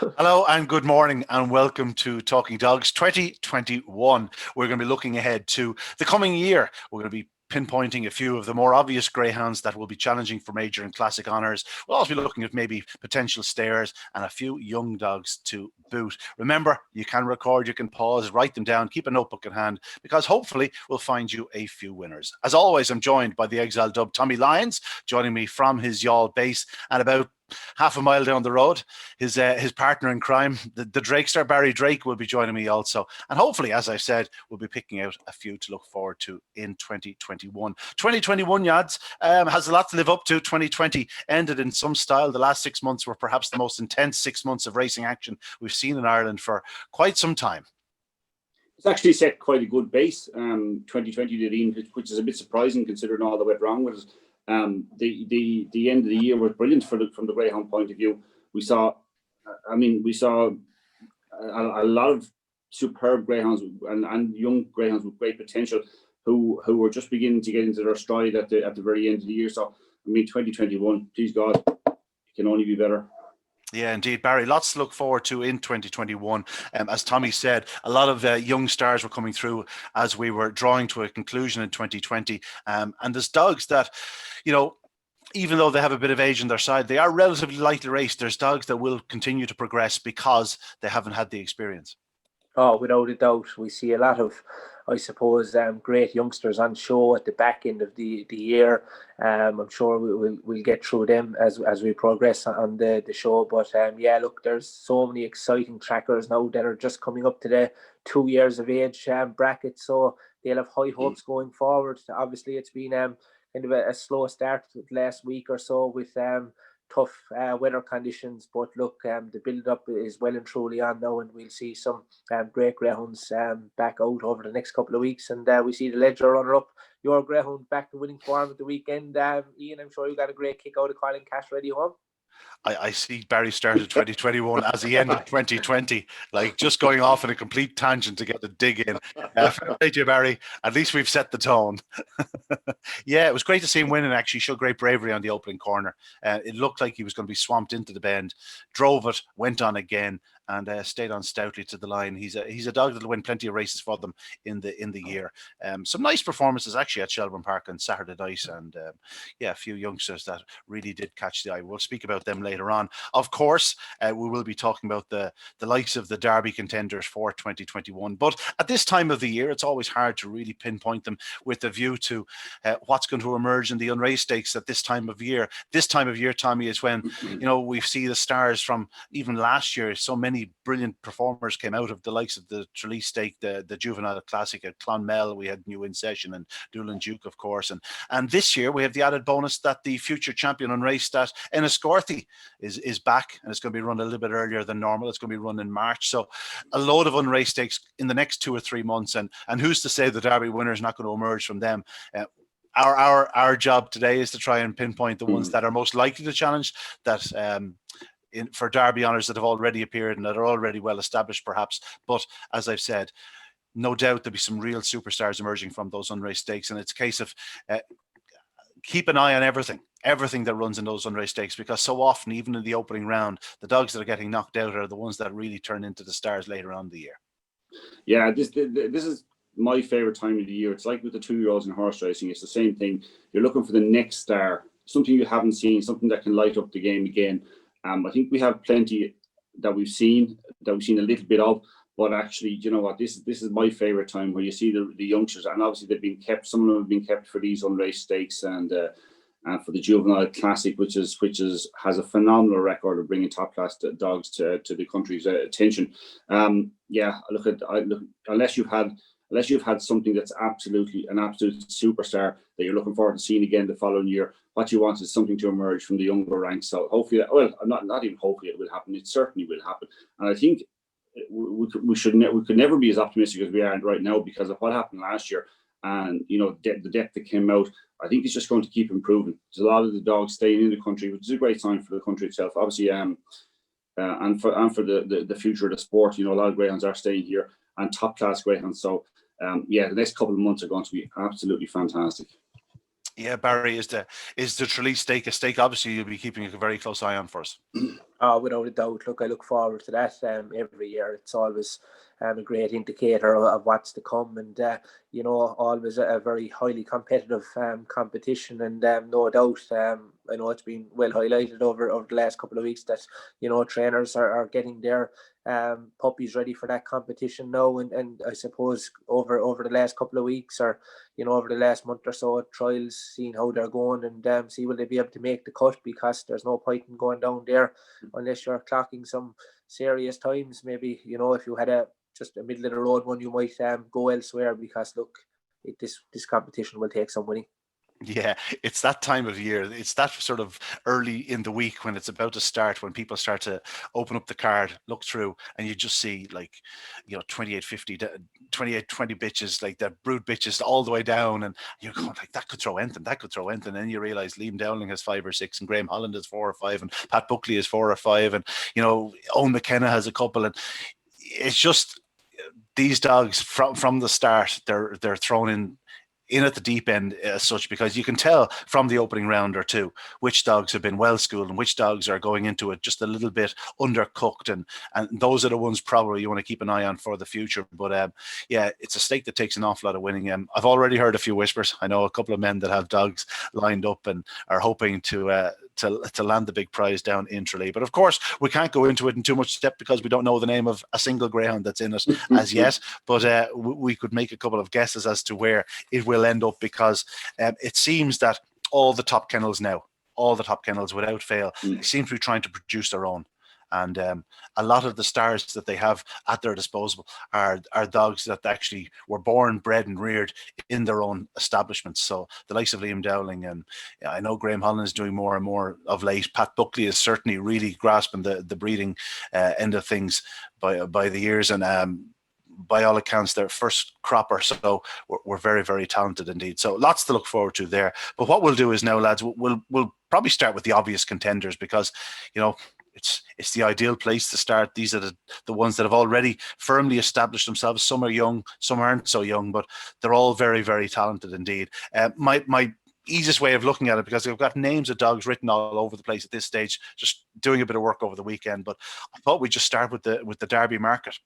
Hello and good morning and welcome to Talking Dogs 2021. We're going to be looking ahead to the coming year. We're going to be pinpointing a few of the more obvious greyhounds that will be challenging for major and classic honours. We'll also be looking at maybe potential stayers and a few young dogs to boot. Remember, you can record, you can pause, write them down, keep a notebook in hand, because hopefully we'll find you a few winners. As always, I'm joined by the exiled dub Tommy Lyons, joining me from his yawl base and about half a mile down the road. His partner in crime, the Drakester, Barry Drake, will be joining me also. And hopefully, as I said, we'll be picking out a few to look forward to in 2021. 2021, Yads, has a lot to live up to. 2020 ended in some style. The last 6 months were perhaps the most intense 6 months of racing action we've seen in Ireland for quite some time. It's actually set quite a good base. 2020 did, in, which is a bit surprising considering all that went wrong with it. The end of the year was brilliant from the greyhound point of view. We saw a lot of superb greyhounds and young greyhounds with great potential who were just beginning to get into their stride at the very end of the year. So 2021, please God, it can only be better. Yeah, indeed, Barry. Lots to look forward to in 2021. As Tommy said, a lot of young stars were coming through as we were drawing to a conclusion in 2020. And there's dogs that, even though they have a bit of age on their side, they are relatively lightly raced. There's dogs that will continue to progress because they haven't had the experience. Oh, without a doubt. We see a lot of, I suppose, great youngsters on show at the back end of the year. I'm sure we'll get through them as we progress on the show. But yeah, look, there's so many exciting trackers now that are just coming up to the 2 years of age bracket. So they'll have high hopes going forward. Obviously, it's been kind of a slow start last week or so with tough weather conditions, but look, the build-up is well and truly on now, and we'll see some great greyhounds back out over the next couple of weeks, and we see the Ledger runner-up, your greyhound, back to winning form at the weekend. Ian, I'm sure you got a great kick out of Colin Cash ready home. I see Barry started 2021 as he ended 2020, like just going off in a complete tangent to get the dig in. Fair play to you, Barry. At least we've set the tone. Yeah, it was great to see him win and actually show great bravery on the opening corner. It looked like he was going to be swamped into the bend, drove it, went on again, and stayed on stoutly to the line. He's a dog that'll win plenty of races for them in the year. Some nice performances actually at Shelbourne Park on Saturday night, and a few youngsters that really did catch the eye. We'll speak about them later on. Of course, we will be talking about the likes of the Derby contenders for 2021. But at this time of the year, it's always hard to really pinpoint them with a view to what's going to emerge in the unraced stakes at this time of year. This time of year, Tommy, is when we see the stars from even last year. So many brilliant performers came out of the likes of the Tralee Stake, the Juvenile Classic at Clonmel. We had New In Session and Doolan Duke, of course. And this year we have the added bonus that the future champion unraced at Enniscorthy is back, and it's going to be run a little bit earlier than normal. It's going to be run in March. So a load of unraced stakes in the next 2 or 3 months. And who's to say the Derby winner is not going to emerge from them? Our job today is to try and pinpoint the ones that are most likely to challenge, that for Derby honours that have already appeared and that are already well established, perhaps. But as I've said, no doubt there'll be some real superstars emerging from those unraced stakes, and it's a case of keep an eye on everything that runs in those unraced stakes, because so often, even in the opening round, the dogs that are getting knocked out are the ones that really turn into the stars later on in the year. Yeah, this is my favourite time of the year. It's like with the 2-year-olds in horse racing. It's the same thing. You're looking for the next star, something you haven't seen, something that can light up the game again. I think we have plenty that we've seen a little bit of, but actually, you know what? This is my favourite time where you see the youngsters, and obviously they've been kept. Some of them have been kept for these unraced stakes and for the Juvenile Classic, which has a phenomenal record of bringing top class dogs to the country's attention. Unless you've had something that's an absolute superstar that you're looking forward to seeing again the following year, what you want is something to emerge from the younger ranks. So hopefully, not even hopefully, it will happen. It certainly will happen. And I think we could never be as optimistic as we are right now because of what happened last year, and the depth that came out. I think it's just going to keep improving. There's a lot of the dogs staying in the country, which is a great sign for the country itself, obviously, and for the future of the sport. A lot of greyhounds are staying here, and top class greyhounds. So the next couple of months are going to be absolutely fantastic. Yeah, Barry, is the Tralee Stake a stake? Obviously, you'll be keeping a very close eye on for us. Without a doubt. Look, I look forward to that every year. It's always a great indicator of what's to come, and always a very highly competitive competition. And no doubt, I know it's been well highlighted over the last couple of weeks that trainers are getting their puppies ready for that competition now, and I suppose over the last couple of weeks, or over the last month or so, trials, seeing how they're going, and see will they be able to make the cut, because there's no point in going down there unless you're clocking some serious times. Maybe if you had just a middle of the road one, you might go elsewhere, because look, this competition will take some winning. Yeah, it's that time of year. It's that sort of early in the week when it's about to start, when people start to open up the card, look through, and you just see 2850, 2820 bitches, like the brood bitches all the way down, and you're going like, that could throw anything, that could throw anything. And then you realize Liam Dowling has 5 or 6, and Graham Holland has 4 or 5, and Pat Buckley has 4 or 5, and Owen McKenna has a couple, and it's just these dogs from the start, they're thrown in at the deep end as such, because you can tell from the opening round or two which dogs have been well schooled and which dogs are going into it just a little bit undercooked, and those are the ones probably you want to keep an eye on for the future. But yeah, it's a stake that takes an awful lot of winning. I've already heard a few whispers. I know a couple of men that have dogs lined up and are hoping to land the big prize down in Tralee. But of course, we can't go into it in too much depth because we don't know the name of a single greyhound that's in it as yet. But we could make a couple of guesses as to where it will end up, because it seems that all the top kennels without fail, they seem to be trying to produce their own. And a lot of the stars that they have at their disposal are dogs that actually were born, bred and reared in their own establishments. So the likes of Liam Dowling, and I know Graham Holland is doing more and more of late. Pat Buckley is certainly really grasping the breeding end of things by the years. And by all accounts, their first crop or so were very, very talented indeed. So lots to look forward to there. But what we'll do is now, lads, we'll probably start with the obvious contenders, because it's the ideal place to start. These are the ones that have already firmly established themselves. Some are young, some aren't so young, but they're all very, very talented indeed. My easiest way of looking at it, because I've got names of dogs written all over the place at this stage, just doing a bit of work over the weekend, but I thought we'd just start with the Derby market.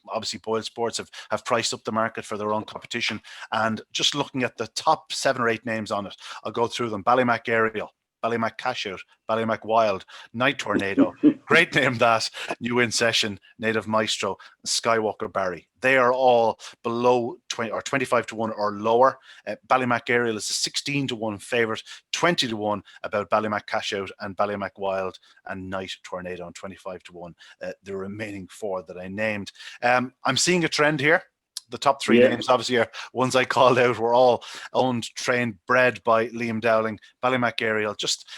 Obviously Boyle Sports have priced up the market for their own competition, and just looking at the top 7 or 8 names on it, I'll go through them. Ballymac Aerial, Ballymac Cashout, Ballymac Wild, Night Tornado, great name that, New In Session, Native Maestro, Skywalker Barry. They are all below 20 or 25 to 1 or lower. Ballymac Aerial is a 16 to 1 favourite, 20 to 1 about Ballymac Cashout and Ballymac Wild and Night Tornado, and 25 to 1 the remaining 4 that I named. I'm seeing a trend here. The top 3 names, obviously, are ones I called out, were all owned, trained, bred by Liam Dowling. Ballymac Aerial just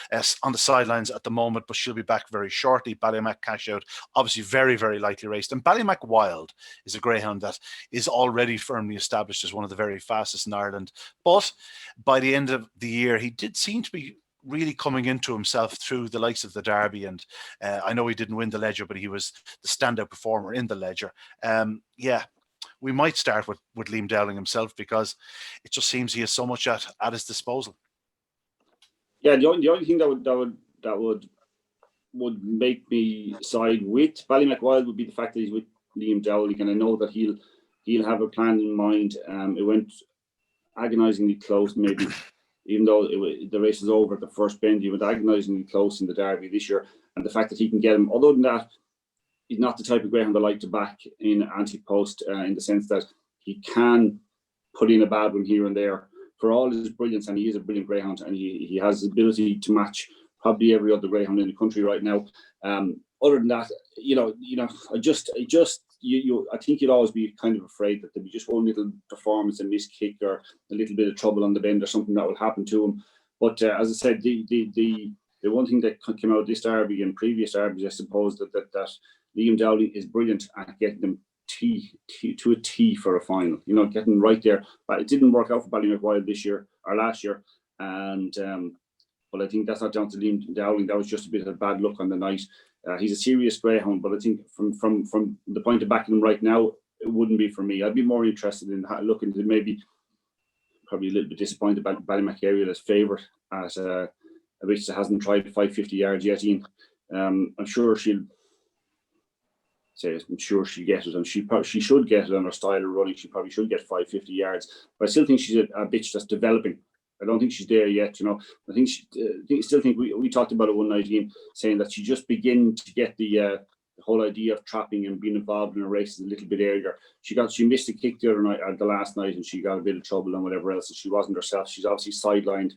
on the sidelines at the moment, but she'll be back very shortly. Ballymac Cashout, obviously very, very lightly raced. And Ballymac Wild is a greyhound that is already firmly established as one of the very fastest in Ireland. But by the end of the year, he did seem to be really coming into himself through the likes of the Derby. And I know he didn't win the Leger, but he was the standout performer in the Leger. We might start with Liam Dowling himself, because it just seems he has so much at his disposal. Yeah, the only thing that would make me side with Ballymac Wild would be the fact that he's with Liam Dowling, and I know that he'll have a plan in mind. It went agonisingly close, maybe, even though the race is over at the first bend. He went agonisingly close in the Derby this year, and the fact that he can get him. Other than that, he's not the type of greyhound I like to back in anti-post, in the sense that he can put in a bad one here and there. For all his brilliance, and he is a brilliant greyhound, and he has the ability to match probably every other greyhound in the country right now. Other than that, I think you'd always be kind of afraid that there'd be just one little performance, a missed kick, or a little bit of trouble on the bend, or something that will happen to him. But as I said, the one thing that came out of this Derby and previous Derbies, I suppose, that Liam Dowling is brilliant at getting them to a T for a final. Getting right there. But it didn't work out for Ballymac Wild this year or last year, and but I think that's not down to Liam Dowling. That was just a bit of bad luck on the night. He's a serious greyhound, but I think from the point of backing him right now, it wouldn't be for me. I'd be more interested in looking to maybe, probably a little bit disappointed about Ballymac Aerial as favourite at a race that hasn't tried 550 yards yet, Ian. I'm sure she'll get it, and she should get it on her style of running. She probably should get 550 yards, but I still think she's a bitch that's developing. I don't think she's there yet, you know. I still think we talked about it one night, Ian, saying that she just began to get the whole idea of trapping and being involved in a race a little bit earlier. She missed a kick the other night, the last night, and she got a bit of trouble and whatever else, and she wasn't herself. She's obviously sidelined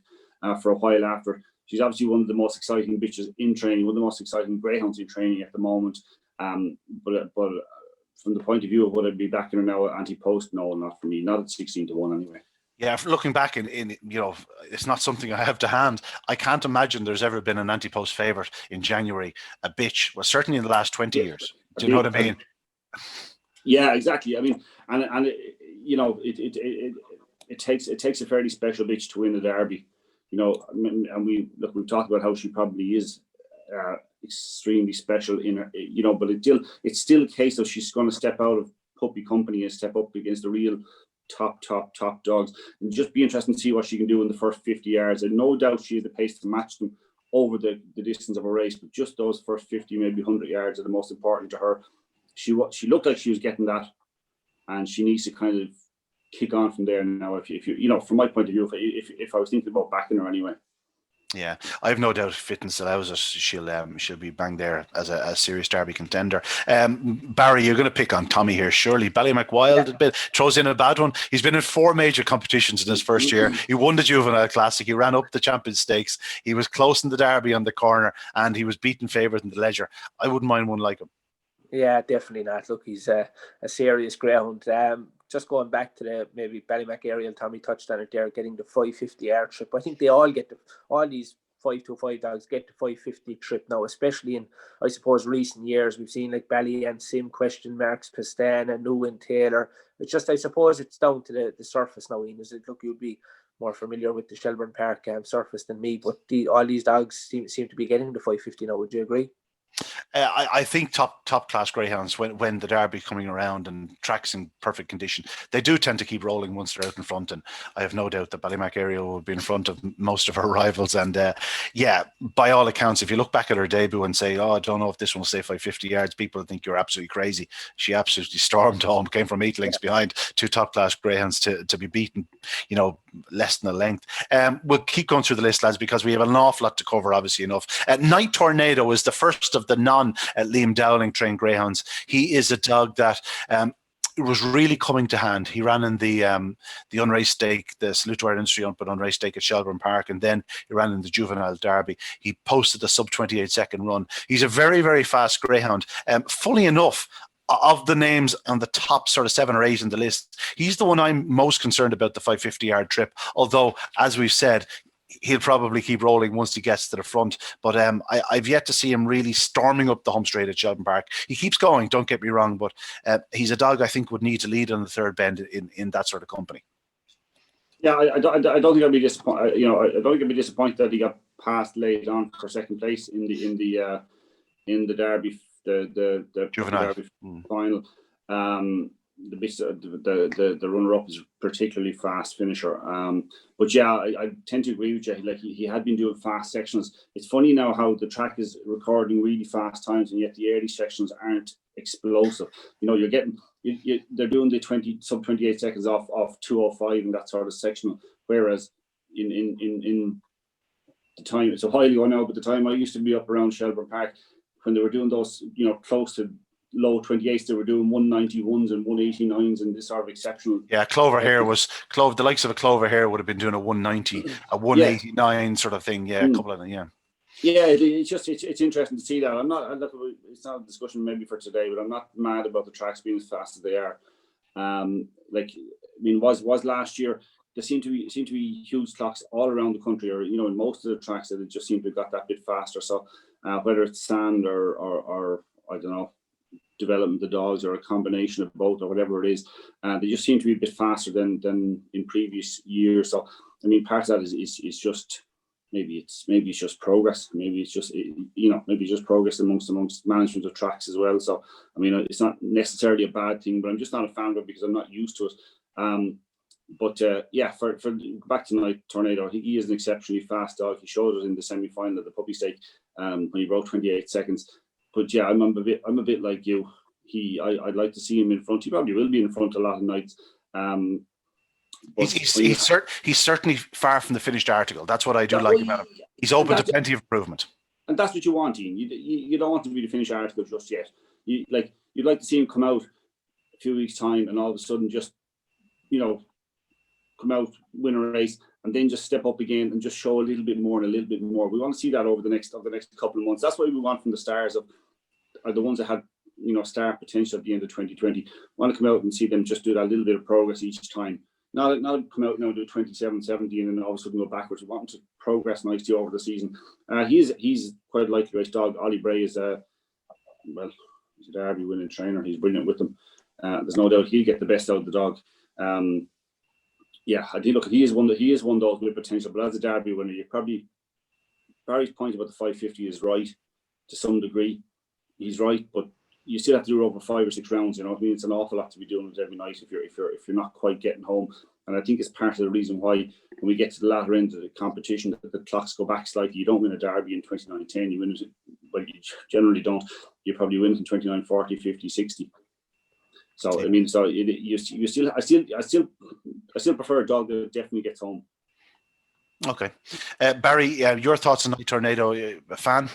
for a while after. She's obviously one of the most exciting bitches in training, one of the most exciting greyhounds in training at the moment. But from the point of view of would I be backing her now anti-post, no, not for me. Not at 16-1 anyway. Yeah, looking back in it's not something I have to hand. I can't imagine there's ever been an anti-post favourite in January. A bitch. Well, certainly in the last 20 years. Do you know what I mean? Yeah, exactly. I mean, and it takes a fairly special bitch to win the Derby. You know, and we've talked about how she probably is extremely special in her, you know, but it's still a case of she's going to step out of puppy company and step up against the real top dogs, and just be interesting to see what she can do in the first 50 yards. And no doubt she has the pace to match them over the distance of a race, but just those first 50, maybe 100 yards are the most important to her. She looked like she was getting that, and she needs to kind of kick on from there now. If you know, from my point of view, if I was thinking about backing her anyway. Yeah, I have no doubt if fitness allows us, she'll be bang there as a serious Derby contender. Barry, you're going to pick on Tommy here, surely. Ballymacwild a bit throws in a bad one. He's been in 4 major competitions in his first year. He won the Juvenile Classic. He ran up the Champions Stakes. He was close in the Derby on the corner, and he was beaten favourite in the Leisure. I wouldn't mind one like him. Yeah, definitely not. Look, he's a serious greyhound. Just going back to maybe Ballymac Ariel, Tommy touched on it there, getting the 550 trip. I think they all get all these 525 dogs get the 550 trip now, especially in, I suppose, recent years. We've seen like Bally and Sim, question marks, Pastana, Nguyen, Taylor. It's just, I suppose it's down to the surface now, Ian. Look, you'll be more familiar with the Shelburne Park surface than me, but all these dogs seem to be getting the 550 now. Would you agree? I think top class greyhounds, when the Derby coming around and tracks in perfect condition, they do tend to keep rolling once they're out in front. And I have no doubt that Ballymac area will be in front of most of her rivals. And yeah, by all accounts, if you look back at her debut and say, "Oh, I don't know if this one will stay 550 yards," people think you're absolutely crazy. She absolutely stormed home, came from 8 lengths behind 2 top class greyhounds to be beaten, you know, less than a length. We'll keep going through the list, lads, because we have an awful lot to cover, obviously enough. Night Tornado is the first of the non-Liam Dowling trained greyhounds. He is a dog that was really coming to hand. He ran in the unraced stake, the Salute to our Industry but unraced stake at Shelburne Park, and then he ran in the Juvenile Derby. He posted a sub 28 second run. He's a very, very fast greyhound. Fully enough, of the names on the top sort of 7 or 8 in the list, he's the one I'm most concerned about the 550 trip. Although, as we've said, he'll probably keep rolling once he gets to the front. But I've yet to see him really storming up the home straight at Shelburne Park. He keeps going, don't get me wrong, but he's a dog I think would need to lead on the third bend in that sort of company. Yeah, I don't think I'd be disappointed. I don't think I'd be disappointed that he got passed late on for second place in the Derby, the Juvenile Derby final. The runner-up is a particularly fast finisher. But yeah, I tend to agree with you. Like he had been doing fast sections. It's funny now how the track is recording really fast times, and yet the early sections aren't explosive. You know, you're getting they're doing the sub 28 seconds off 205 and that sort of sectional. Whereas in the time, it's a while ago now, but the time I used to be up around Shelburne Park when they were doing those, you know, close to low 28s, they were doing 191s and 189s and this sort of exceptional. Yeah, Clover Hair the likes of a Clover Hair would have been doing a 190, a 189 sort of thing. Yeah, a couple of them. Yeah. Yeah, it's interesting to see that. It's not a discussion maybe for today, but I'm not mad about the tracks being as fast as they are. Was last year there seemed to be huge clocks all around the country, or in most of the tracks that it just seemed to have got that bit faster. So whether it's sand or I don't know, development of the dogs or a combination of both or whatever it is, they just seem to be a bit faster than in previous years. So part of that is just maybe it's just progress. Maybe it's just progress amongst management of tracks as well. So it's not necessarily a bad thing, but I'm just not a fan of it because I'm not used to it. But yeah, for back tonight, Tornado, I think he is an exceptionally fast dog. He showed it in the semi-final of the Puppy Stake when he broke 28 seconds. But yeah, I'm a bit like you. I'd like to see him in front. He probably will be in front a lot of nights. He's certainly far from the finished article. That's what I do like about him. He's open to plenty of improvement. And that's what you want, Ian. You don't want to be the finished article just yet. You'd like to see him come out a few weeks' time and all of a sudden just, come out, win a race, and then just step up again and just show a little bit more and a little bit more. We want to see that over the next couple of months. That's what we want from the stars are the ones that had star potential at the end of 2020. We want to come out and see them just do that little bit of progress each time. Not come out now and do 27, 17 and all of a sudden go backwards. We want them to progress nicely over the season. He's quite a likely race dog. Ollie Bray is he's a Derby winning trainer. He's brilliant with them. There's no doubt he'll get the best out of the dog. I do look. He is one of those with potential. But as a Derby winner, Barry's point about the 550 is right to some degree. He's right, but you still have to do over 5 or 6 rounds. It's an awful lot to be doing it every night if you're not quite getting home. And I think it's part of the reason why when we get to the latter end of the competition, the clocks go back slightly. You don't win a Derby in 29.10. You win it, well, you generally don't. You probably win it in 29.40, 50, 60. So I still prefer a dog that definitely gets home. Okay, Barry, your thoughts on Tornado? A fan?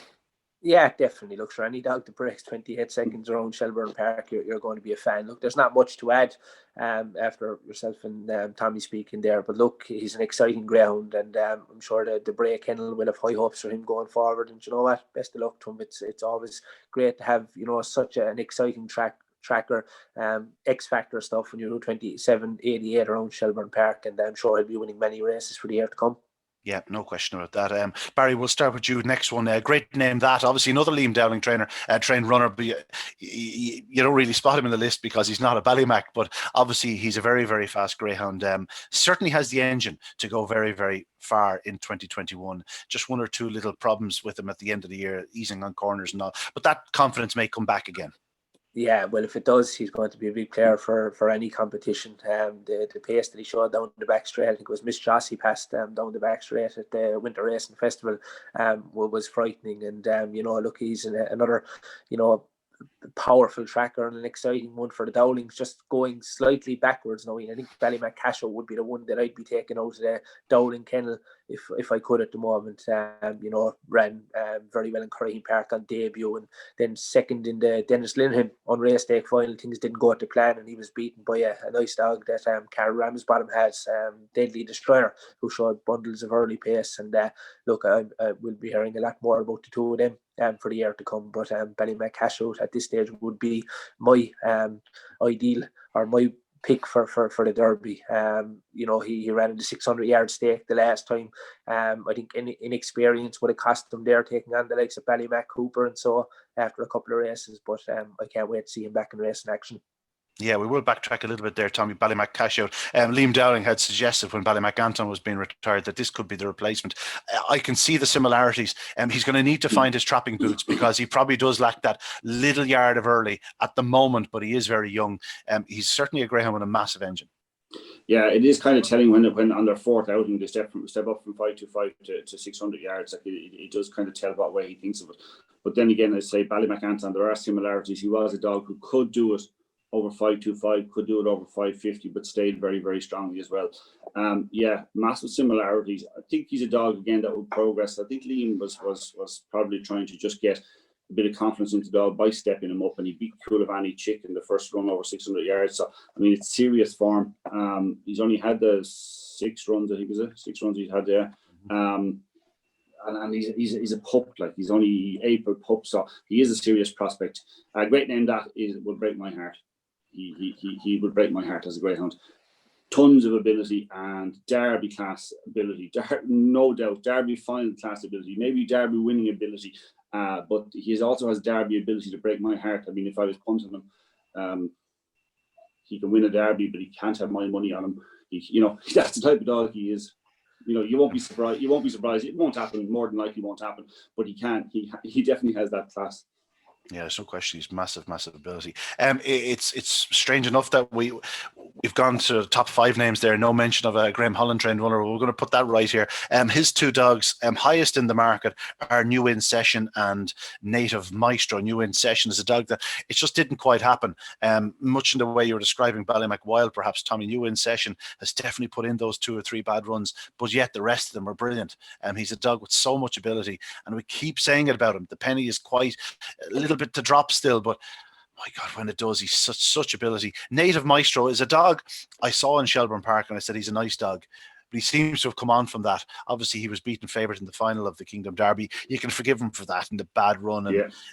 Yeah, definitely. Look, for any dog that breaks 28 seconds around Shelbourne Park, you're going to be a fan. Look, there's not much to add after yourself and Tommy speaking there. But look, he's an exciting greyhound, and I'm sure the Bray Kennel will have high hopes for him going forward. And you know what? Best of luck to him. It's always great to have such an exciting tracker, X Factor stuff when you do 27.88 around Shelbourne Park, and I'm sure he'll be winning many races for the year to come. Yeah, no question about that. Barry, we'll start with you. Next one, great name that. Obviously, another Liam Dowling trained runner. But you don't really spot him in the list because he's not a Ballymac, but obviously he's a very, very fast greyhound. Certainly has the engine to go very, very far in 2021. Just 1 or 2 little problems with him at the end of the year, easing on corners and all. But that confidence may come back again. Yeah, well, if it does, he's going to be a big player for any competition. The pace that he showed down the back straight, I think it was Miss Joss he passed down the back straight at the Winter Racing Festival, was frightening. And, look, he's another, powerful tracker and an exciting one for the Dowlings, just going slightly backwards now. I think Ballymac Casho would be the one that I'd be taking out of the Dowling kennel if I could at the moment. Ran very well in Curraheen Park on debut, and then second in the Dennis Linham on race day final. Things didn't go to plan, and he was beaten by a nice dog that Carl Ramsbottom has, Deadly Destroyer, who showed bundles of early pace. And look, I will be hearing a lot more about the two of them for the year to come. But Ballymac Casho at this stage would be my ideal, or my pick for the Derby. He ran in the 600-yard stake the last time. I think inexperience would have cost him there, taking on the likes of Ballymac, Cooper and so after a couple of races. But I can't wait to see him back in racing action. Yeah, we will backtrack a little bit there, Tommy. Ballymac cash out. Liam Dowling had suggested when Ballymac Anton was being retired that this could be the replacement. I can see the similarities. He's going to need to find his trapping boots because he probably does lack that little yard of early at the moment, but he is very young. He's certainly a greyhound with a massive engine. Yeah, it is kind of telling when on their fourth outing they step up from 525 to 600 yards. Like it does kind of tell what way he thinks of it. But then again, I say Ballymac Anton, there are similarities. He was a dog who could do it over 525, could do it over 550, but stayed very, very strongly as well. Massive similarities. I think he's a dog again that will progress. I think Liam was probably trying to just get a bit of confidence into the dog by stepping him up, and he beat Coolavani Chick in the first run over 600 yards. So I mean, it's serious form. He's only had the 6 runs, I think, is it 6 runs he's had there. And he's a pup, like he's only April pup, so he is a serious prospect. A great name that will break my heart. He would break my heart as a greyhound. Tons of ability and Derby class ability. No doubt, Derby final class ability. Maybe Derby winning ability. But he also has Derby ability to break my heart. I mean, if I was punting him, he can win a Derby, but he can't have my money on him. That's the type of dog he is. You won't be surprised. You won't be surprised. It won't happen. More than likely, won't happen. But he can. He definitely has that class. Yeah, there's no question. He's massive ability. It's strange enough that we've gone to the top 5 names there. No mention of a Graham Holland trained runner. We're going to put that right here. His 2 dogs, highest in the market, are New In Session and Native Maestro. New In Session is a dog that it just didn't quite happen. Much in the way you were describing Ballymac Wild, perhaps, Tommy. New In Session has definitely put in those 2 or 3 bad runs, but yet the rest of them are brilliant. He's a dog with so much ability, and we keep saying it about him. The penny is quite a little bit to drop still, but my God, when it does, he's such ability. Native Maestro is a dog I saw in Shelbourne Park, and I said he's a nice dog, but he seems to have come on from that. Obviously, he was beaten favourite in the final of the Kingdom Derby. You can forgive him for that and the bad run,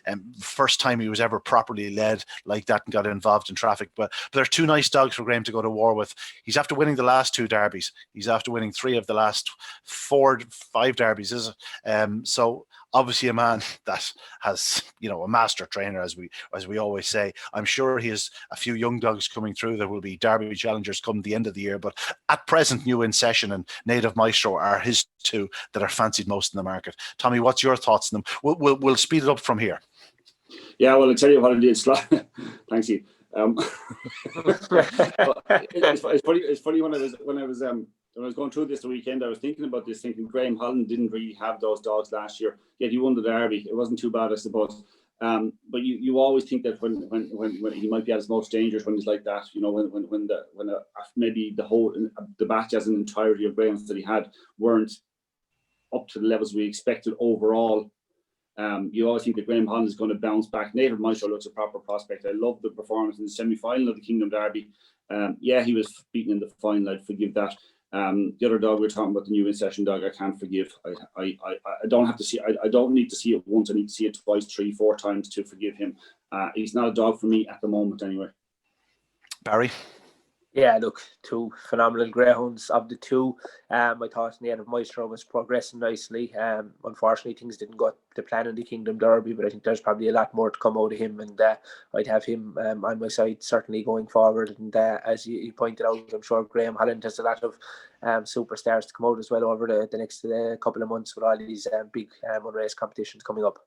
and first time he was ever properly led like that and got involved in traffic. But there are 2 nice dogs for Graham to go to war with. He's after winning the last 2 derbies. He's after winning 3 of the last 5 derbies, is it? So obviously a man that has, a master trainer, as we always say. I'm sure he has a few young dogs coming through that will be Derby challengers come the end of the year. But at present, New In Session and Native Maestro are his 2 that are fancied most in the market. Tommy, what's your thoughts on them? We'll speed it up from here. Yeah, well, I'll tell you what I did. Thanks, Ian. It's funny when I was going through this the weekend, I was thinking about this, thinking Graham Holland didn't really have those dogs last year. Yet he won the Derby. It wasn't too bad, I suppose. But you always think that when he might be at his most dangerous when he's like that, when maybe the batch as an entirety of Grahams that he had weren't up to the levels we expected overall. You always think that Graham Holland is going to bounce back. Native Maestro looks a proper prospect. I love the performance in the semi-final of the Kingdom Derby. He was beaten in the final. I'd forgive that. The other dog we're talking about, the New In Session dog, I can't forgive. I don't have to see. I don't need to see it once. I need to see it twice, 3, 4 times to forgive him. He's not a dog for me at the moment, anyway. Barry. Yeah, look, 2 phenomenal greyhounds. Of the 2, I thought Native Maestro was progressing nicely. Unfortunately, things didn't go to plan in the Kingdom Derby, but I think there's probably a lot more to come out of him, and I'd have him on my side certainly going forward. And as you pointed out, I'm sure Graham Holland has a lot of superstars to come out as well over the next couple of months with all these big race competitions coming up.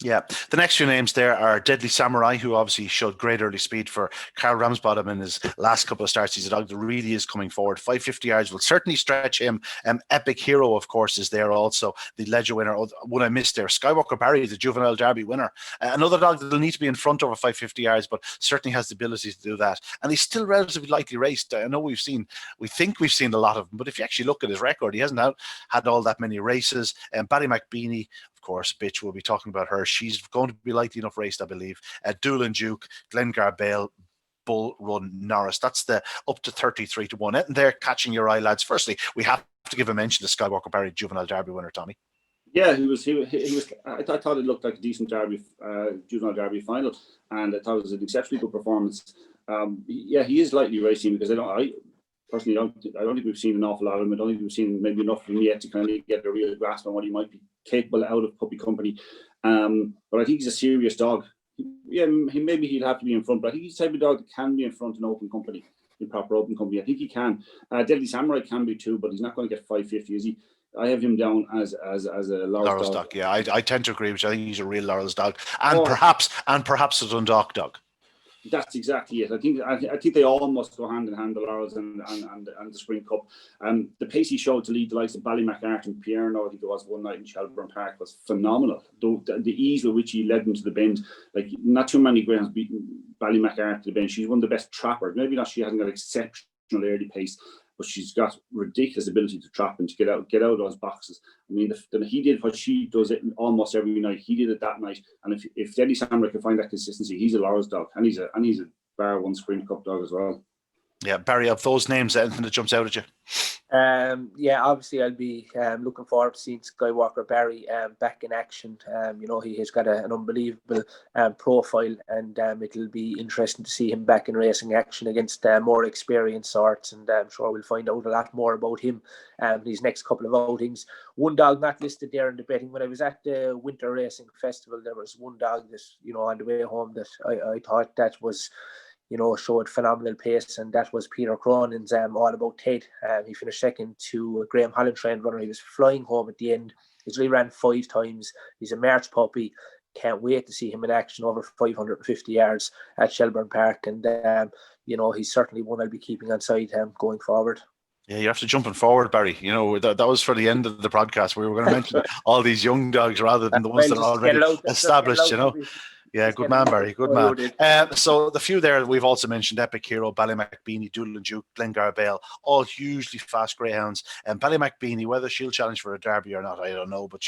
Yeah, the next few names there are Deadly Samurai, who obviously showed great early speed for Carl Ramsbottom in his last couple of starts. He's a dog that really is coming forward. 550 yards will certainly stretch him. Epic Hero, of course, is there also. The Ledger winner. One I missed there. Skywalker Barry, the Juvenile Derby winner. Another dog that will need to be in front over 550 yards, but certainly has the ability to do that. And he's still relatively lightly raced. I know we think we've seen a lot of him, but if you actually look at his record, he hasn't had all that many races. Barry Mcbeanie, course, Bitch, we'll be talking about her. She's going to be lightly enough raced, I believe. Doolan Duke, Glengar Bale, Bull Run Norris. That's the up to 33 to 1. And they're catching your eye, lads. Firstly, we have to give a mention to Skywalker Barry, Juvenile Derby winner, Tommy. Yeah, he was. I thought it looked like a decent Derby, Juvenile Derby final, and I thought it was an exceptionally good performance. He is lightly racing because I personally don't think we've seen an awful lot of him. I don't think we've seen maybe enough of him yet to kind of get a real grasp on what he might be capable out of puppy company. But I think he's a serious dog. He'll have to be in front, but I think he's the type of dog that can be in front in open company, in proper open company. I think he can. Deadly Samurai can be too, but he's not going to get 550, is he? I have him down as a Laurel's dog. Yeah, I tend to agree with you. I think he's a real Laurel's dog, and perhaps a Dundalk dog. That's exactly it. I think they all must go hand in hand, the Laurels and the Spring Cup. The pace he showed to lead the likes of Ballymac Art and Pierno, I think it was one night in Shelbourne Park, was phenomenal. The ease with which he led them to the bend, like not too many greyhounds beaten Ballymac Art to the bend. She's one of the best trappers. Maybe not, she hasn't got exceptional early pace, but she's got ridiculous ability to trap and to get out of those boxes. I mean, he did what she does it almost every night. He did it that night, and if Deadly Samurai can find that consistency, he's a Laurel's dog, and he's a Bar 1 Spring Cup dog as well. Yeah, Barry, of those names, anything that jumps out at you? Obviously I'll be looking forward to seeing Skywalker Barry back in action. He has got an unbelievable profile, and it'll be interesting to see him back in racing action against more experienced sorts, and I'm sure we'll find out a lot more about him these next couple of outings. One dog not listed there in the betting. When I was at the Winter Racing Festival, there was one dog that, on the way home, that I thought that was, showed phenomenal pace, and that was Peter Cronin's All About Ted. He finished second to a Graham Holland trained runner. He was flying home at the end. He's only ran 5 times. He's a March puppy. can't wait to see him in action over 550 yards at Shelbourne Park. And, he's certainly one I'll be keeping on side going forward. Yeah, you have to jump forward, Barry. That was for the end of the podcast. We were going to mention all these young dogs rather than the ones that are already established, Yeah, good man, Barry. Good man. So the few there we've also mentioned: Epic Hero, Mcbeanie, Doodle and Duke, Glengar Bale, all hugely fast greyhounds. And Mcbeanie, whether she'll challenge for a derby or not, I don't know. But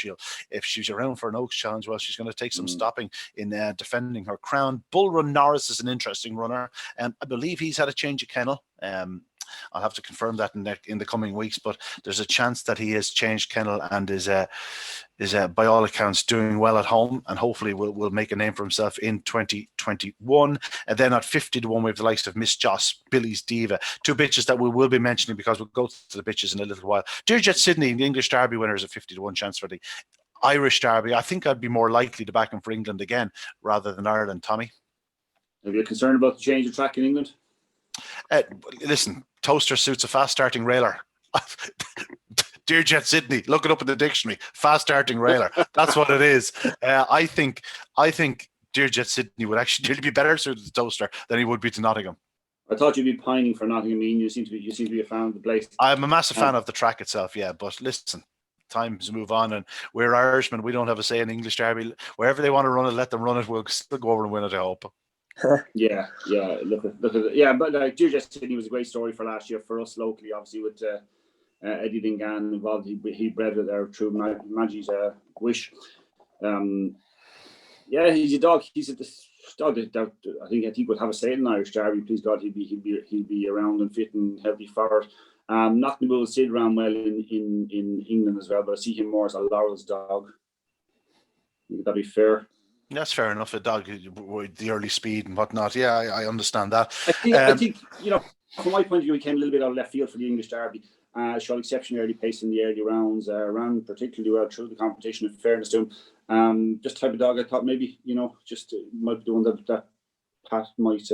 if she's around for an Oaks challenge, well, she's going to take some stopping in defending her crown. Bull Run Norris is an interesting runner. I believe he's had a change of kennel. I'll have to confirm that in the coming weeks, but there's a chance that he has changed kennel and is by all accounts doing well at home, and hopefully will make a name for himself in 2021. And then at 50 to 1, we have the likes of Miss Joss, Billy's Diva, two bitches that we will be mentioning because we'll go to the bitches in a little while. Dearjet Sydney, the English Derby winner, is a 50 to 1 chance for the Irish Derby. I think I'd be more likely to back him for England again rather than Ireland. Tommy, have you concerned about the change of track in England? Listen, Toaster suits a fast starting railer. Dearjet Sydney, look it up in the dictionary. Fast starting railer. That's what it is. I think Dearjet Sydney would actually be better suited to Toaster than he would be to Nottingham. I thought you'd be pining for Nottingham. You seem to be a fan of the place. I'm a massive fan of the track itself, yeah. But listen, times move on, and we're Irishmen. We don't have a say in English Derby. Wherever they want to run it, let them run it. We'll still go over and win it, I hope. Yeah. Look at it. Yeah, but Dearjet Sydney was a great story for last year for us locally. Obviously, with Eddie Dingan involved, he bred it there through Maggie's wish. Yeah, he's a dog. He's a dog that I think would have a say in Irish Derby. Please God, he'd be around and fit and healthy for it. Knocknabull Sid ran well in England as well, but I see him more as a Laurel's dog. Would that be fair? That's fair enough. A dog with the early speed and whatnot. Yeah, I understand that. I think from my point of view, he came a little bit out of left field for the English Derby. Showed exceptionally early pace in the early rounds. Ran particularly well through the competition. In fairness to him, just type of dog I thought maybe just might be the one that Pat might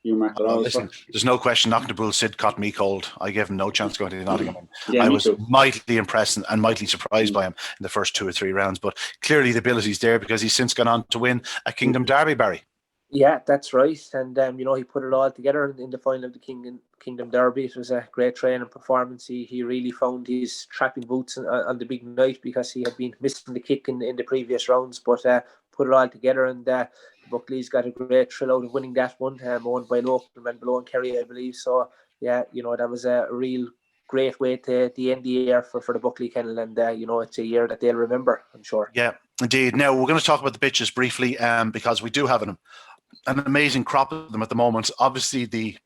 listen, there's no question Knocknabull Sid caught me cold. I gave him no chance going to Nottingham. Yeah, I was mightily impressed and mightily surprised by him in the first 2 or 3 rounds, but clearly the ability's there because he's since gone on to win a Kingdom Derby, Barry. Yeah, that's right. And he put it all together in the final of the Kingdom Derby. It was a great training performance. He really found his trapping boots on the big night because he had been missing the kick in the previous rounds, but put it all together, and the Buckleys got a great thrill out of winning that one, owned by local men below in Kerry, I believe. So yeah, that was a real great way to the end of the year for the Buckley Kennel, and it's a year that they'll remember, I'm sure. Yeah, indeed. Now we're going to talk about the bitches briefly, because we do have an amazing crop of them at the moment. Obviously, the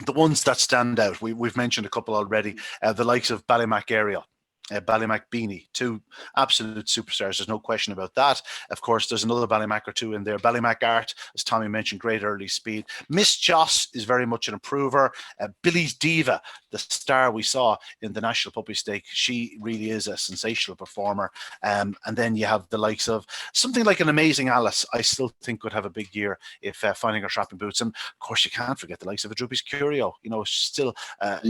ones that stand out, we've mentioned a couple already. The likes of Ballymacariel, Mcbeanie, two absolute superstars. There's no question about that. Of course, there's another Ballymac or two in there. Ballymac Art, as Tommy mentioned, great early speed. Miss Joss is very much an improver. Billy's Diva, the star we saw in the National Puppy Stake, she really is a sensational performer. And then you have the likes of something like an Amazing Alice. I still think could have a big year if finding her trapping boots. And of course, you can't forget the likes of a Droopy's Curio. Still,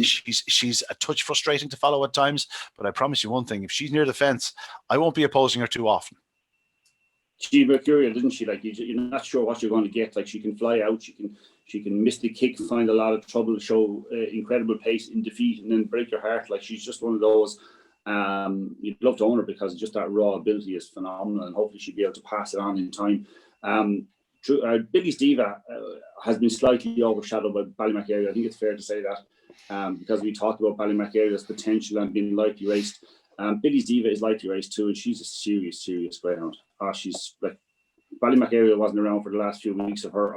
she's a touch frustrating to follow at times, but I promise you one thing: if she's near the fence, I won't be opposing her too often. She's mercurial, isn't she? Like you're not sure what you're going to get. Like she can fly out, she can miss the kick, find a lot of trouble, show incredible pace in defeat, and then break your heart. Like she's just one of those. You'd love to own her because just that raw ability is phenomenal, and hopefully she'll be able to pass it on in time. Billy's Diva has been slightly overshadowed by Ballymacariel. I think it's fair to say that because we talked about Ballymacariel's potential and being lightly raced. Billy's Diva is lightly raced too, and she's a serious greyhound. She's like Ballymacariel wasn't around for the last few weeks of her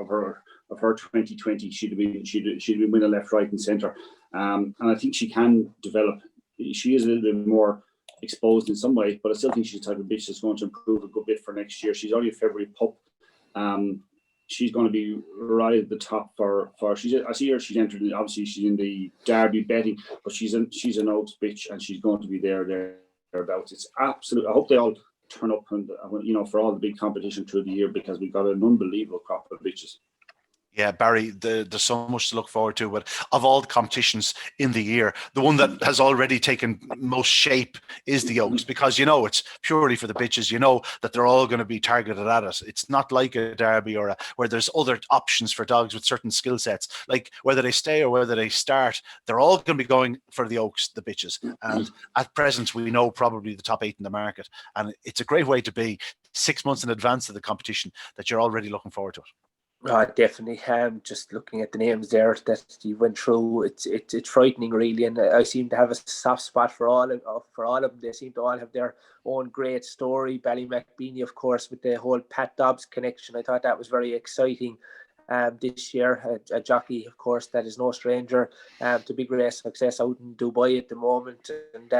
2020. She'd have been winning left, right, and centre. And I think she can develop. She is a little bit more exposed in some way, but I still think she's the type of bitch that's going to improve a good bit for next year. She's only a February pup. She's going to be right at the top for I see her. She's entered. Obviously, she's in the Derby betting, but she's an old bitch, and she's going to be thereabouts. It's absolute. I hope they all turn up and for all the big competition through the year because we've got an unbelievable crop of bitches. Yeah, Barry, there's so much to look forward to. But of all the competitions in the year, the one that has already taken most shape is the Oaks, because it's purely for the bitches. You know that they're all going to be targeted at it. It's not like a Derby where there's other options for dogs with certain skill sets. Like whether they stay or whether they start, they're all going to be going for the Oaks, the bitches. And at present, we know probably the top 8 in the market. And it's a great way to be 6 months in advance of the competition that you're already looking forward to it. Definitely. Just looking at the names there that you went through, it's frightening, really. And I seem to have a soft spot for all of them. They seem to all have their own great story. Mcbeanie, of course, with the whole Pat Dobbs connection. I thought that was very exciting. This year, a jockey, of course, that is no stranger to big race success out in Dubai at the moment, and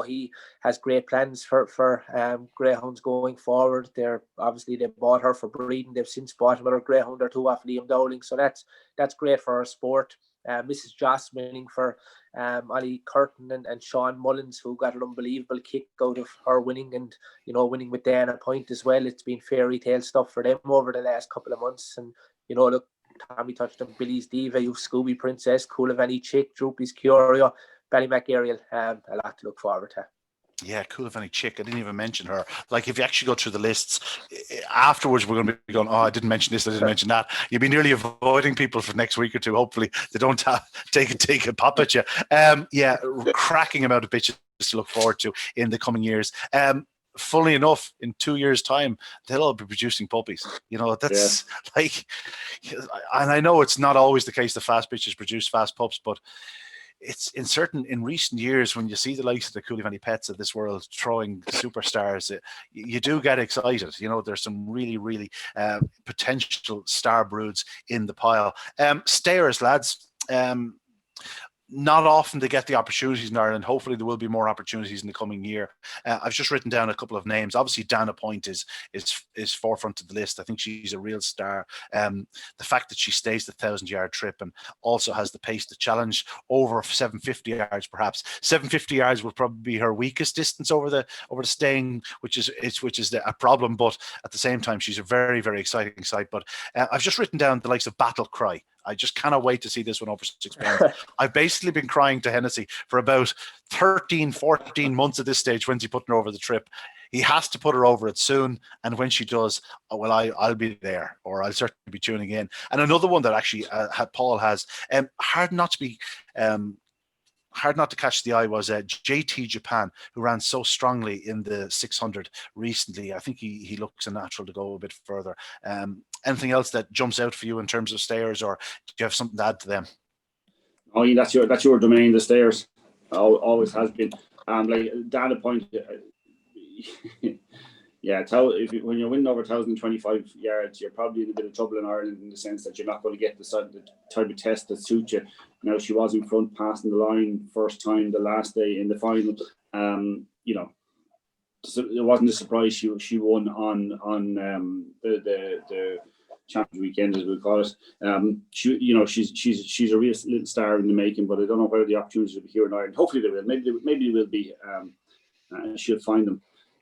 he has great plans for greyhounds going forward. They bought her for breeding. They've since bought another greyhound or two off Liam Dowling, so that's great for our sport. Mrs. Joss winning for Ollie Curtin and Sean Mullins, who got an unbelievable kick out of her winning, and winning with Dana Point as well. It's been fairy tale stuff for them over the last couple of months. And look, Tommy touched on Billy's Diva, you Scooby Princess, Coolavani Chick, Droopy's Curio, Ballymac Ariel. A lot to look forward to. Yeah, Coolavani Chick. I didn't even mention her. Like, if you actually go through the lists afterwards, we're going to be going, oh, I didn't mention this, I didn't mention that. You'll be nearly avoiding people for next week or two. Hopefully, they don't take a pop at you. Cracking amount of bitches to look forward to in the coming years. Funnily enough, in 2 years' time, they'll all be producing puppies. That's like, and I know it's not always the case that fast bitches produce fast pups, but it's in recent years when you see the likes of the Coolavani Pets of this world throwing superstars, you do get excited. There's some really, really potential star broods in the pile. Stayers, lads. Not often they get the opportunities in Ireland. Hopefully there will be more opportunities in the coming year. I've just written down a couple of names. Obviously, Dana Point is forefront of the list. I think she's a real star. The fact that she stays the 1,000-yard trip and also has the pace to challenge over 750 yards, perhaps 750 yards will probably be her weakest distance over the staying, which is a problem. But at the same time, she's a very, very exciting sight. But I've just written down the likes of Battle Cry. I just cannot wait to see this one over 6 pounds. I've basically been crying to Hennessy for about 13, 14 months at this stage. When's he putting her over the trip? He has to put her over it soon. And when she does, well, I'll be there, or I'll certainly be tuning in. And another one that actually Paul has, hard not to catch the eye was JT Japan, who ran so strongly in the 600 recently. I think he looks a natural to go a bit further. Anything else that jumps out for you in terms of stayers, or do you have something to add to them? Oh, yeah, that's your domain, the stayers. Always has been. Like Dana Point, yeah. When you're winning over 1,025 yards, you're probably in a bit of trouble in Ireland, in the sense that you're not going to get the type of test that suits you. She was in front, passing the line first time the last day in the final. So it wasn't a surprise she won on the Champions Weekend, as we call it. She's a real little star in the making, but I don't know whether the opportunities will be here in Ireland. Hopefully they will. Maybe they will be. She'll find them.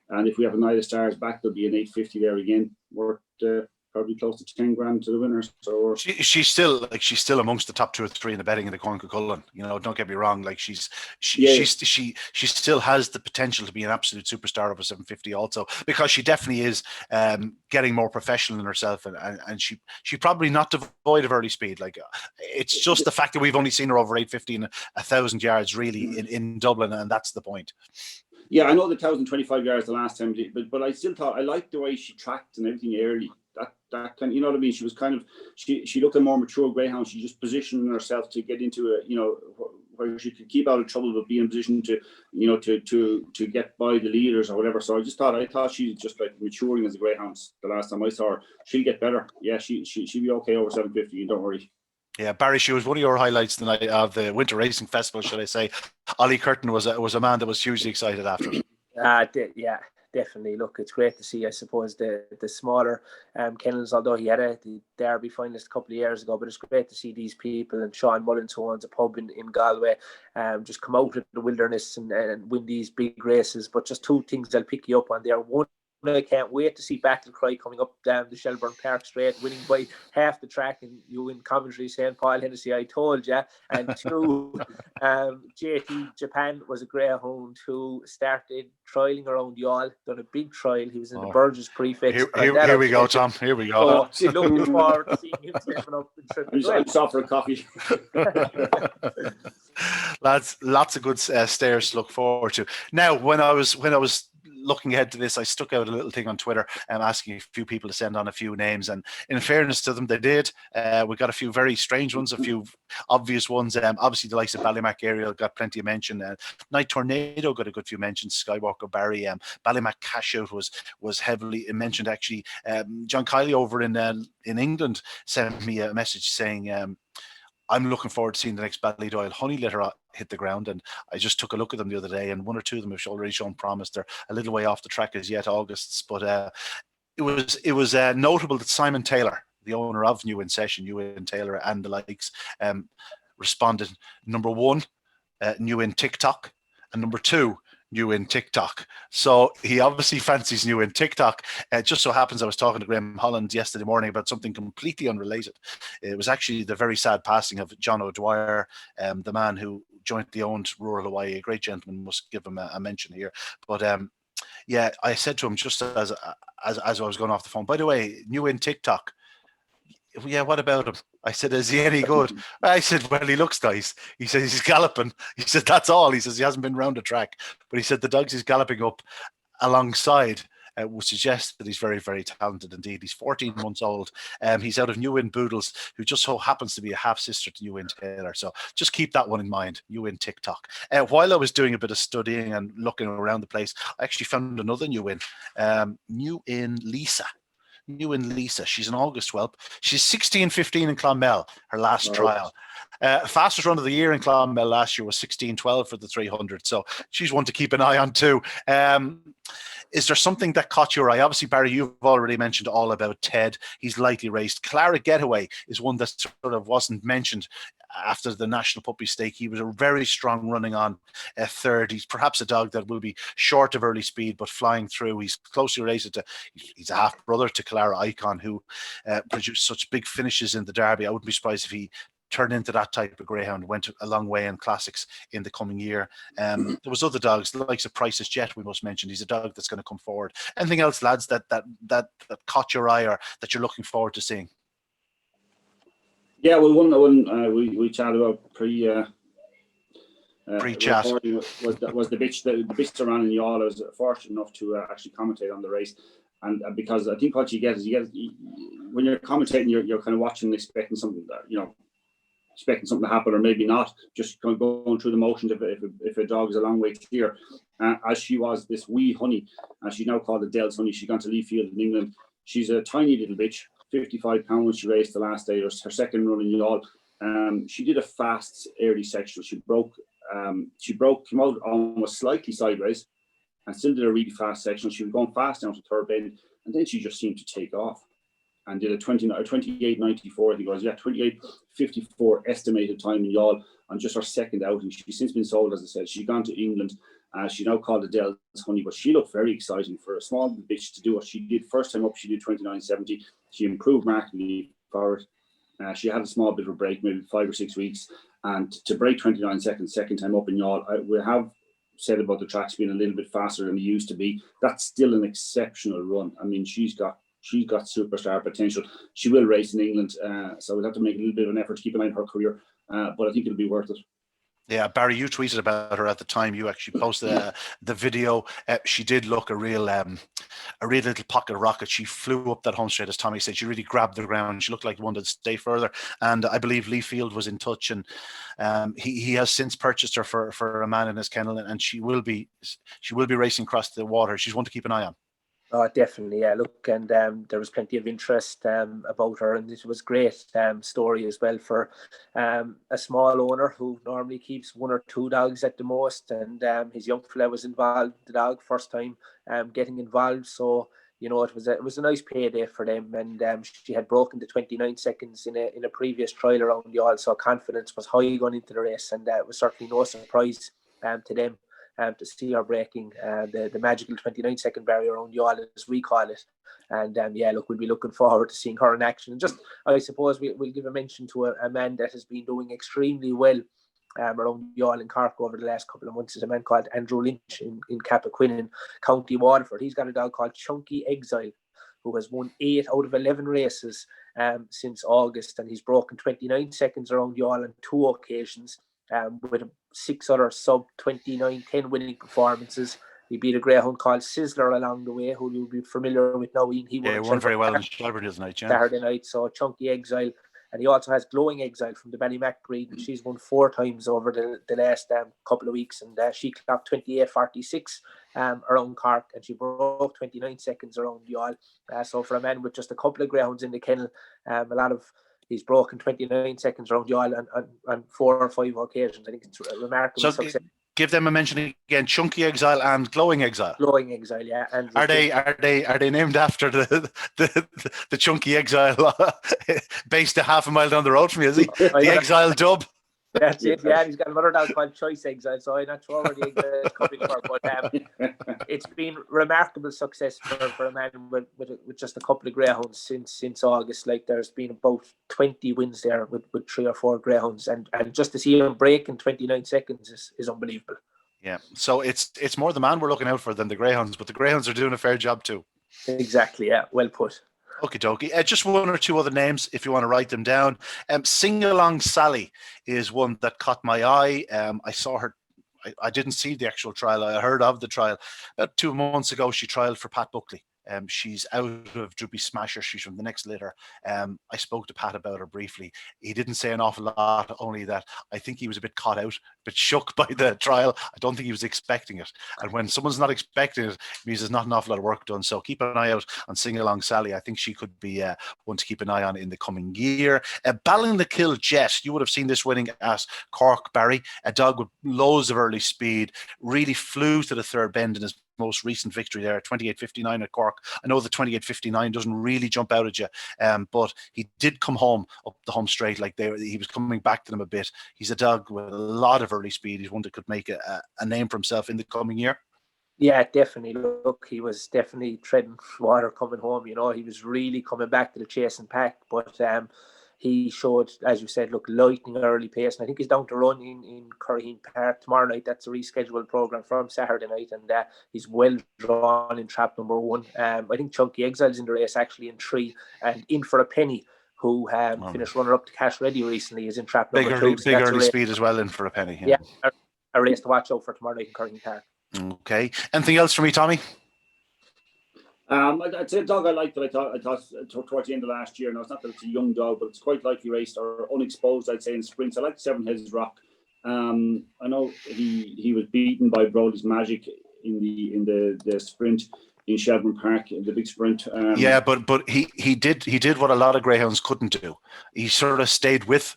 And if we have a night of stars back, there'll be an 850 there again, worth probably close to 10 grand to the winners. So she's still amongst the top 2 or 3 in the betting in the Corn Cullen. Don't get me wrong. Like she still has the potential to be an absolute superstar over 750 also, because she definitely is getting more professional in herself, and she probably not devoid of early speed. Like, it's just the fact that we've only seen her over 850 and 1,000 yards really in Dublin, and that's the point. Yeah, I know the 1,025 yards the last time, but I still thought I liked the way she tracked and everything early. That kind, you know what I mean? She was kind of she looked a more mature greyhound. She just positioned herself to get into where she could keep out of trouble, but be in position to to get by the leaders or whatever. So I thought she's just like maturing as a greyhound. The last time I saw her, she'll get better. Yeah, she'll be okay over 750. Don't worry. Yeah, Barry, she was one of your highlights tonight of the Winter Racing Festival, should I say. Ollie Curtin was a man that was hugely excited after it. Yeah, definitely. Look, it's great to see, I suppose, the smaller kennels, although he had the Derby finalist a couple of years ago, but it's great to see these people, and Sean Mullins, who owns a pub in Galway, just come out of the wilderness and win these big races. But just 2 things I'll pick you up on there. One I can't wait to see Battle Cry coming up down the Shelburne Park Straight, winning by half the track, and you in commentary saying, Paul Hennessy, I told you. And 2, JT Japan was a greyhound who started trialling around Youghal, done a big trial. He was in the Burgess prefix. Here we go, Tom. Here we go. So looking forward to seeing him stepping up in Triple. I'm soft for a coffee. Lads, lots of good stairs to look forward to. Now, when I was looking ahead to this, I stuck out a little thing on Twitter asking a few people to send on a few names, and in fairness to them, they did. We got a few very strange ones, a few obvious ones. Obviously, the likes of Ballymac Ariel got plenty of mention. Night Tornado got a good few mentions. Skywalker Barry, Ballymac Cashout was heavily mentioned. Actually, John Kiley over in England sent me a message saying, I'm looking forward to seeing the next Ballydoyle honey litter hit the ground, and I just took a look at them the other day, and 1 or 2 of them have already shown promise. They're a little way off the track as yet, August's, but it was notable that Simon Taylor, the owner of New In Session, New In Taylor and the likes, responded. Number 1, New In TikTok, and number 2, New In TikTok. So he obviously fancies New In TikTok. It just so happens I was talking to Graham Holland yesterday morning about something completely unrelated. It was actually the very sad passing of John O'Dwyer, the man who jointly owned Rural Hawaii, a great gentleman. Must give him a mention here. But yeah, I said to him just as I was going off the phone, by the way, New In TikTok. Yeah, what about him? I said, is he any good? I said, well, he looks nice. He says he's galloping. He said, that's all. He says he hasn't been around the track. But he said the dogs he's galloping up alongside would suggest that he's very, very talented indeed. He's 14 months old. He's out of New In Boodles, who just so happens to be a half-sister to New In Taylor. So just keep that one in mind, New In TikTok. While I was doing a bit of studying and looking around the place, I actually found another New In, New In Lisa. New In Lisa. She's an August whelp. She's 16:15 in Clonmel, her last trial. Fastest run of the year in Clonmel last year was 16:12 for the 300. So she's one to keep an eye on too. Is there something that caught your eye? Obviously, Barry, you've already mentioned all about Ted. He's lightly raced. Clara Getaway is one that sort of wasn't mentioned after the National Puppy Stake. He was a very strong running on third. He's perhaps a dog that will be short of early speed, but flying through. He's closely related to, he's a half brother to Clara Icon, who produced such big finishes in the Derby. I wouldn't be surprised if he turned into that type of greyhound, went a long way in classics in the coming year. There was other dogs, the likes of Price's Jet, we must mention. He's a dog that's going to come forward. Anything else, lads, that caught your eye or that you're looking forward to seeing? Yeah, well, one we chatted about pre-chat was the bitch that ran in Youghal. I was fortunate enough to actually commentate on the race, and because I think what you get is when you're commentating, you're kind of watching and expecting something that, expecting something to happen, or maybe not, just kind of going through the motions if a dog is a long way clear. As she was this wee honey, and she's now called the Dells Honey. She's gone to Leafield in England. She's a tiny little bitch. 55 pounds she raced the last day. It was her second run in Youghal. She did a fast early section. She came out almost slightly sideways and still did a really fast section. She was going fast down to third bend, and then she just seemed to take off and did a 28.94, I think it was. Yeah, 28.54 estimated time in Youghal on just her second outing. She's since been sold, as I said. She's gone to England. She's now called the Dells Honey, but she looked very exciting for a small bitch to do what she did. First time up, she did 29.70. She improved markedly forward. She had a small bit of a break, maybe 5 or 6 weeks. And to break 29 seconds, second time up in Youghal, we have said about the tracks being a little bit faster than they used to be. That's still an exceptional run. I mean, she's got superstar potential. She will race in England, so we'll have to make a little bit of an effort to keep an eye on her career. But I think it'll be worth it. Yeah, Barry, you tweeted about her at the time. You actually posted the video. She did look a real little pocket rocket. She flew up that home straight, as Tommy said. She really grabbed the ground. She looked like one to stay further. And I believe Lee Field was in touch, and he has since purchased her for a man in his kennel, and she will be racing across the water. She's one to keep an eye on. Oh, definitely, yeah. Look, and there was plenty of interest about her, and it was a great story as well for a small owner who normally keeps 1 or 2 dogs at the most, and his young fella was involved, the dog, first time getting involved. So it was a nice payday for them, and she had broken the 29 seconds in a previous trial around Youghal, so confidence was high going into the race, and it was certainly no surprise to them. to see her breaking the magical 29-second barrier around Youghal, as we call it. And look, we'll be looking forward to seeing her in action. And just, I suppose, we'll give a mention to a man that has been doing extremely well around Youghal and Cork over the last couple of months. Is a man called Andrew Lynch in Cappaquin in County Waterford. He's got a dog called Chunky Exile, who has won 8 out of 11 races since August, and he's broken 29 seconds around Youghal on 2 occasions, with 6 other sub 29:10 winning performances. He beat a greyhound called Sizzler along the way, who you'll be familiar with now. He won very well in Shelburne this night, Saturday night. So Chunky Exile. And he also has Glowing Exile from the Ballymac breed, and she's won 4 times over the last couple of weeks, and she clocked 28.46 around Cork, and she broke 29 seconds around Youghal. So for a man with just a couple of greyhounds in the kennel, he's broken 29 seconds around Youghal on 4 or 5 occasions. I think it's a remarkable success. Give them a mention again: Chunky Exile and Glowing Exile. Glowing Exile, yeah. And are they named after the Chunky Exile based a half a mile down the road from you? Is he the Exile dub? That's it. Yeah, he's got another dog called Choice Exile, so I'm not sure where the Exile is coming from. But it's been remarkable success for a man with just a couple of greyhounds since August. Like, there's been about 20 wins there with 3 or 4 greyhounds, and just to see him break in 29 seconds is unbelievable. Yeah, so it's more the man we're looking out for than the greyhounds, but the greyhounds are doing a fair job too. Exactly. Yeah, well put. Okie dokie. Just 1 or 2 other names if you want to write them down. Sing Along Sally is one that caught my eye. I saw her. I didn't see the actual trial. I heard of the trial. About 2 months ago, she trialled for Pat Buckley. She's out of Droopy Smasher. She's from the next litter. I spoke to Pat about her briefly. He didn't say an awful lot, only that I think he was a bit caught out, a bit shook by the trial. I don't think he was expecting it. And when someone's not expecting it, it means there's not an awful lot of work done. So keep an eye out on Sing Along Sally. I think she could be one to keep an eye on in the coming year. Balling the Kill Jet. You would have seen this winning at Cork, Barry. A dog with loads of early speed. Really flew to the third bend in his most recent victory there, 28.59 at Cork. I know the 28.59 doesn't really jump out at you, but he did come home up the home straight. Like he was coming back to them a bit. He's a dog with a lot of early speed. He's one that could make a name for himself in the coming year. Yeah, definitely. Look, he was definitely treading water coming home. You know, he was really coming back to the chasing pack, but he showed, as you said, lightning early pace. And I think he's down to run in Curraheen Park tomorrow night. That's a rescheduled programme from Saturday night. And he's well drawn in trap number 1. I think Chunky Exile's in the race actually in 3. And In For a Penny, who finished runner-up to Cash Ready recently, is in trap number 2. Big early speed as well, In For a Penny. Yeah, a race to watch out for tomorrow night in Curraheen Park. Okay. Anything else for me, Tommy? I'd say a dog I liked that I thought towards the end of last year. Now, it's not that it's a young dog, but it's quite likely raced or unexposed, I'd say, in sprints. I like 7 Hills Rock. I know he was beaten by Brody's Magic in the sprint in Shelburne Park, the big sprint. Yeah, but he did what a lot of greyhounds couldn't do. He sort of stayed with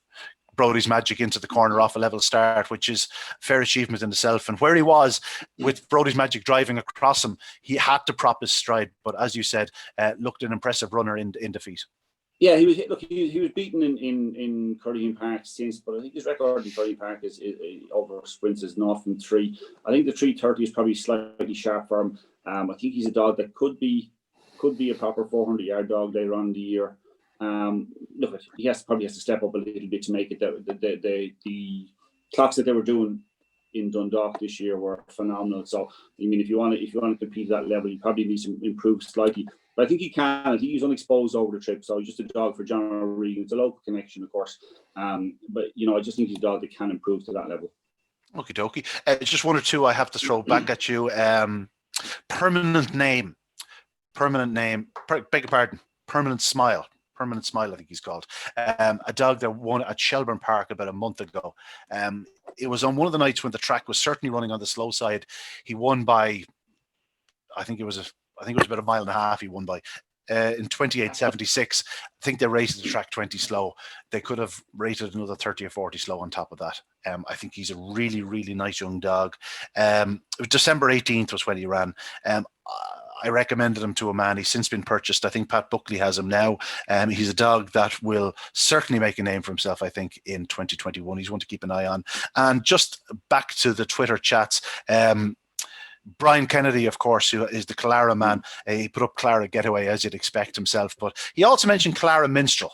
Brody's Magic into the corner off a level start, which is a fair achievement in itself. And where he was with Brody's Magic driving across him, he had to prop his stride. But as you said, looked an impressive runner in defeat. Yeah, he was beaten in Curraheen Park since, but I think his record in Curraheen Park is over sprints is 0-3. I think the 3:30 is probably slightly sharp for him. I think he's a dog that could be a proper 400-yard dog later on in the year. Look, he probably has to step up a little bit to make it. The clocks that they were doing in Dundalk this year were phenomenal. So I mean, if you want to compete at that level, you probably need to improve slightly. But I think he can. I think he's unexposed over the trip, so he's just a dog for John Regan. It's a local connection, of course. But I just think he's a dog that can improve to that level. Okie dokie. Just 1 or 2 I have to throw back at you. Permanent name. Beg your pardon. Permanent Smile, I think he's called. A dog that won at Shelburne Park about a month ago. It was on one of the nights when the track was certainly running on the slow side. He won by, I think it was about a mile and a half. He won by in 28.76. I think they rated the track 20 slow. They could have rated another 30 or 40 slow on top of that. I think he's a really, really nice young dog. It was December 18th was when he ran. I recommended him to a man. He's since been purchased. I think Pat Buckley has him now. He's a dog that will certainly make a name for himself, I think, in 2021. He's one to keep an eye on. And just back to the Twitter chats, Brian Kennedy, of course, who is the Clara man, he put up Clara Getaway, as you'd expect himself. But he also mentioned Clara Minstrel.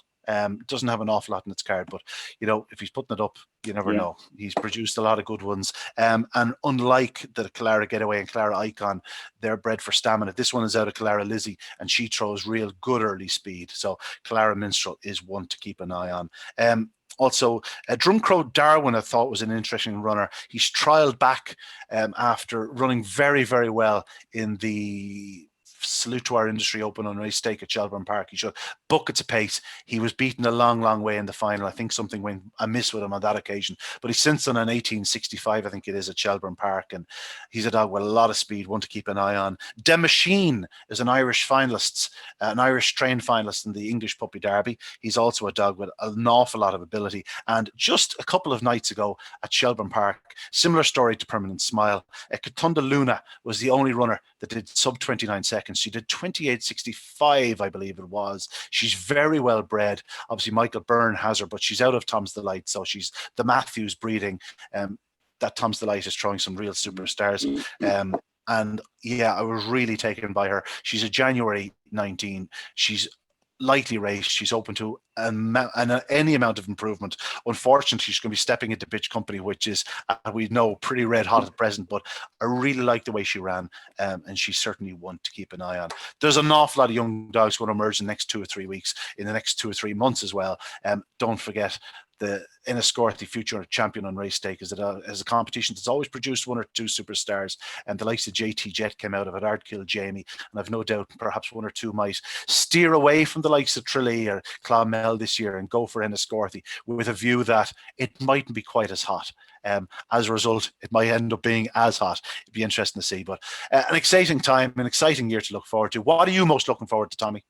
Doesn't have an awful lot in its card, but if he's putting it up, you never know. He's produced a lot of good ones. And unlike the Clara Getaway and Clara Icon, they're bred for stamina. This one is out of Clara Lizzie, and she throws real good early speed. So Clara Minstrel is one to keep an eye on. Also, Drumcrow Darwin, I thought, was an interesting runner. He's trialled back after running very, very well in the Salute to Our Industry Open on race stake at Shelburne Park. He showed buckets of pace. He was beaten a long, long way in the final. I think something went amiss with him on that occasion. But he's since done an 18:65, I think it is, at Shelburne Park. And he's a dog with a lot of speed, one to keep an eye on. Demachine is an Irish finalist, an Irish trained finalist in the English Puppy Derby. He's also a dog with an awful lot of ability. And just a couple of nights ago at Shelburne Park, similar story to Permanent Smile, Katunda Luna was the only runner that did sub 29 seconds. She did 28:65, I believe it was. She's very well bred. Obviously, Michael Byrne has her, but she's out of Tom's Delight, so she's the Matthews breeding. That Tom's Delight is throwing some real superstars. And yeah, I was really taken by her. She's a January 19. She's lightly raced. She's open to any amount of improvement. Unfortunately, she's going to be stepping into Bitch Company, which is, we know, pretty red hot at present, but I really like the way she ran, and she's certainly one to keep an eye on. There's an awful lot of young dogs going to emerge in the next 2 or 3 weeks, in the next 2 or 3 months as well. Don't forget the Enniscorthy Future Champion on Race Stake is a competition that's always produced 1 or 2 superstars, and the likes of JT Jet came out of it, Ardkill Jamie, and I've no doubt perhaps 1 or 2 might steer away from the likes of Tralee or Clonmel this year and go for Enniscorthy with a view that it mightn't be quite as hot. As a result, it might end up being as hot. It'd be interesting to see, but an exciting time, an exciting year to look forward to. What are you most looking forward to, Tommy?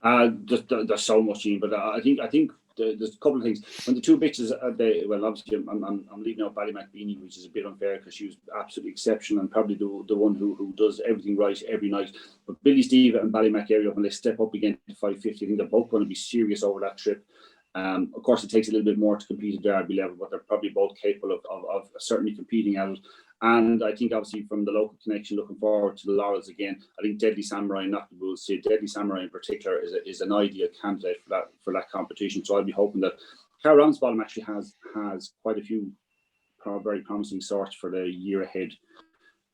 There's so much, Ian, but I think there's a couple of things. When the 2 bitches, obviously I'm leaving out Mcbeanie, which is a bit unfair because she was absolutely exceptional and probably the one who does everything right every night. But Billy Steve and Ballymac, when they step up again to 550, I think they're both going to be serious over that trip. Of course, it takes a little bit more to compete at Derby level, but they're probably both capable of certainly competing at it. And I think, obviously, from the local connection, looking forward to the Laurels again. I think Deadly Samurai, not the Bulls, Deadly Samurai in particular, is an ideal candidate for that competition. So I'll be hoping that Cara Ramsbottom actually has quite a few very promising sorts for the year ahead.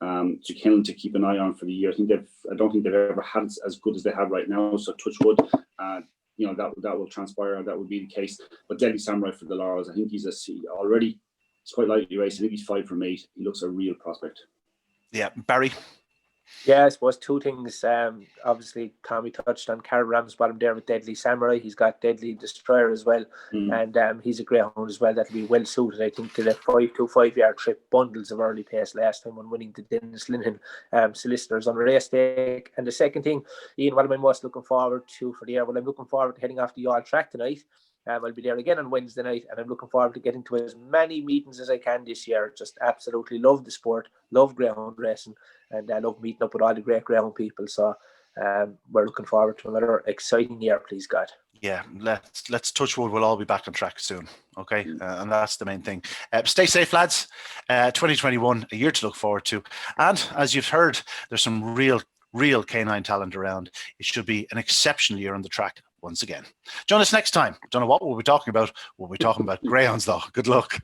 To Kiln to keep an eye on for the year. I don't think they've ever had it as good as they have right now. So touch wood. That will transpire. That would be the case. But Deadly Samurai for the Laurels, I think he's quite lightly raced. I think he's 5 from 8. He looks a real prospect. Yeah, Barry. Yeah, I suppose 2 things. Obviously, Tommy touched on Cara Ramsbottom there with Deadly Samurai. He's got Deadly Destroyer as well, and he's a greyhound as well that'll be well suited, I think, to the 5 yard trip. Bundles of early pace last time when winning the Dennis Linhan Solicitors on race day. And the second thing, Ian, what am I most looking forward to for the year? Well, I'm looking forward to heading off the Yard track tonight. I'll be there again on Wednesday night, and I'm looking forward to getting to as many meetings as I can this year. Just absolutely love the sport, love greyhound racing, and I love meeting up with all the great greyhound people. So we're looking forward to another exciting year, please God. Yeah, let's touch wood. We'll all be back on track soon. Okay, and that's the main thing. Stay safe, lads. 2021, a year to look forward to, and as you've heard, there's some real canine talent around. It should be an exceptional year on the track once again. Join us next time. Don't know what we'll be talking about. We'll be talking about greyhounds, though. Good luck.